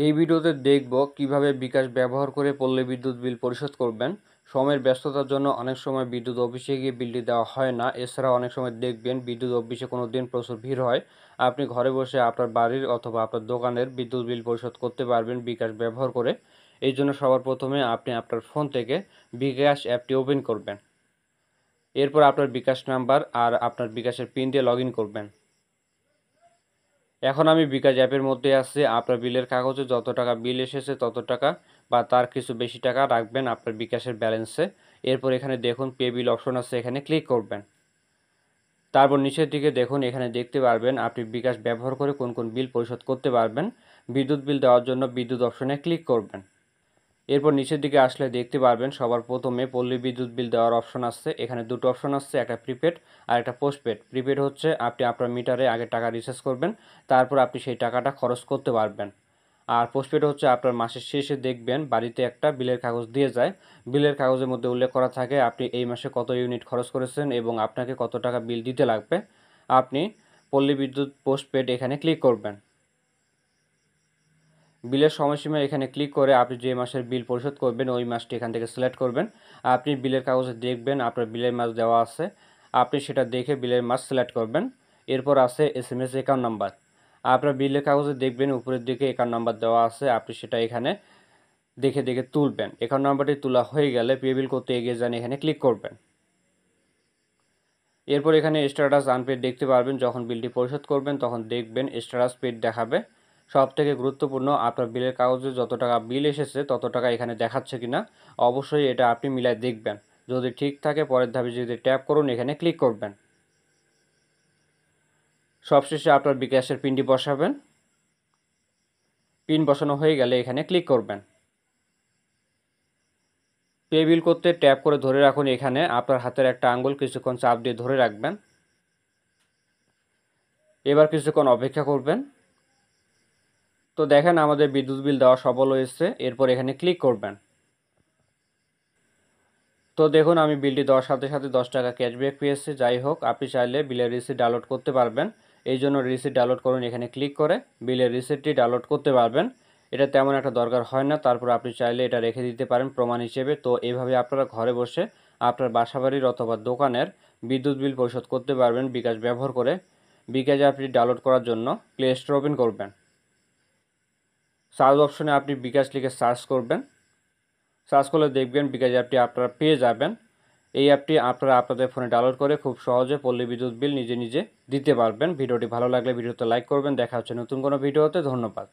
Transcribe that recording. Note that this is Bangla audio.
এই ভিডিওতে দেখব কিভাবে বিকাশ ব্যবহার করে পল্লী বিদ্যুৎ বিল পরিশোধ করবেন। সময়ের ব্যস্ততার জন্য অনেক সময় বিদ্যুৎ অফিসে গিয়ে বিলটি দেওয়া হয় না। এছাড়া অনেক সময় দেখবেন বিদ্যুৎ অফিসে কোনো দিন প্রচুর ভিড় হয়। আপনি ঘরে বসে আপনার বাড়ির অথবা আপনার দোকানের বিদ্যুৎ বিল পরিশোধ করতে পারবেন বিকাশ ব্যবহার করে। এই জন্য সবার প্রথমে আপনি আপনার ফোন থেকে বিকাশ অ্যাপটি ওপেন করবেন। এরপর আপনার বিকাশ নাম্বার আর আপনার বিকাশের পিন দিয়ে লগ ইন করবেন। এখন আমি বিকাশ অ্যাপের মধ্যে আছি। আপনার বিলের কাগজে যত টাকা বিল এসেছে তত টাকা বা তার কিছু বেশি টাকা রাখবেন আপনার বিকাশের ব্যালেন্সে। এরপর এখানে দেখুন পে বিল অপশন আছে, এখানে ক্লিক করবেন। তারপর নিচের দিকে দেখুন, এখানে দেখতে পারবেন আপনি বিকাশ ব্যবহার করে কোন কোন বিল পরিশোধ করতে পারবেন। বিদ্যুৎ বিল দেওয়ার জন্য বিদ্যুৎ অপশনে ক্লিক করবেন। এরপর নিচের দিকে আসলে দেখতে পারবেন সবার প্রথমে পল্লী বিদ্যুৎ বিল দেওয়ার অপশন আসছে। এখানে দুটো অপশন আসছে, একটা প্রিপেড আর একটা পোস্টপেড। প্রিপেড হচ্ছে আপনি আপনার মিটারে আগে টাকা রিচার্জ করবেন, তারপর আপনি সেই টাকাটা খরচ করতে পারবেন। আর পোস্টপেড হচ্ছে আপনার মাসের শেষে দেখবেন বাড়িতে একটা বিলের কাগজ দিয়ে যায়। বিলের কাগজের মধ্যে উল্লেখ করা থাকে আপনি এই মাসে কত ইউনিট খরচ করেছেন এবং আপনাকে কত টাকা বিল দিতে লাগবে। আপনি পল্লী বিদ্যুৎ পোস্টপেড এখানে ক্লিক করবেন। বিলের সময়সীমা এখানে ক্লিক করে আপনি যে মাসের বিল পরিশোধ করবেন ওই মাসটি এখান থেকে সিলেক্ট করবেন। আপনি বিলের কাগজে দেখবেন আপনার বিলের মাস দেওয়া আছে, আপনি সেটা দেখে বিলের মাস সিলেক্ট করবেন। এরপর আছে SMS অ্যাকাউন্ট নাম্বার। আপনার বিলের কাগজে দেখবেন উপরের দিকে অ্যাকাউন্ট নাম্বার দেওয়া আছে, আপনি সেটা এখানে দেখে দেখে তুলবেন। অ্যাকাউন্ট নাম্বারটি তোলা হয়ে গেলে পে বিল করতে এগিয়ে যান, এখানে ক্লিক করবেন। এরপর এখানে স্ট্যাটাস আনপেড দেখতে পারবেন। যখন বিলটি পরিশোধ করবেন তখন দেখবেন স্ট্যাটাস পেড দেখাবে। সবথেকে গুরুত্বপূর্ণ আপনার বিলের কাগজে যত টাকা বিল এসেছে তত টাকা এখানে দেখাচ্ছে কিনা অবশ্যই এটা আপনি মিলায় দেখবেন। যদি ঠিক থাকে পরের ধাপে যদি ট্যাপ করুন এখানে ক্লিক করবেন। সবশেষে আপনার বিকাশের পিনটি বসাবেন। পিন বসানো হয়ে গেলে এখানে ক্লিক করবেন। পে বিল করতে ট্যাপ করে ধরে রাখুন, এখানে আপনার হাতের একটা আঙ্গুল কিছুক্ষণ চাপ দিয়ে ধরে রাখবেন। এবার কিছুক্ষণ অপেক্ষা করবেন। তো দেখেন আমাদের বিদ্যুৎ বিল দেওয়া সফল হয়েছে। এরপর এখানে ক্লিক করবেন। তো দেখুন আমি বিলটি দেওয়ার সাথে সাথে 10 টাকা ক্যাশব্যাক পেয়েছি। যাই হোক, আপনি চাইলে বিলের রিসিট ডাউনলোড করতে পারবেন। এই জন্য রিসিট ডাউনলোড করুন, এখানে ক্লিক করে বিলের রিসিটটি ডাউনলোড করতে পারবেন। এটা তেমন একটা দরকার হয় না, তারপর আপনি চাইলে এটা রেখে দিতে পারেন প্রমাণ হিসেবে। তো এইভাবে আপনারা ঘরে বসে আপনার বাসাবাড়ির অথবা দোকানের বিদ্যুৎ বিল পরিশোধ করতে পারবেন বিকাশ ব্যবহার করে। বিকাশ অ্যাপটি ডাউনলোড করার জন্য প্লে স্টোর ওপেন করবেন। সার্চ অপশনে আপনি বিকাশ লিখে সার্চ করবেন। সার্চ করলে দেখবেন বিকাশ অ্যাপটি আপনারা পেয়ে যাবেন। এই অ্যাপটি আপনারা আপনাদের ফোনে ডাউনলোড করে খুব সহজে পল্লী বিদ্যুৎ বিল নিজে নিজে দিতে পারবেন। ভিডিওটি ভালো লাগলে ভিডিওতে লাইক করবেন। দেখা হচ্ছে নতুন কোনো ভিডিওতে। ধন্যবাদ।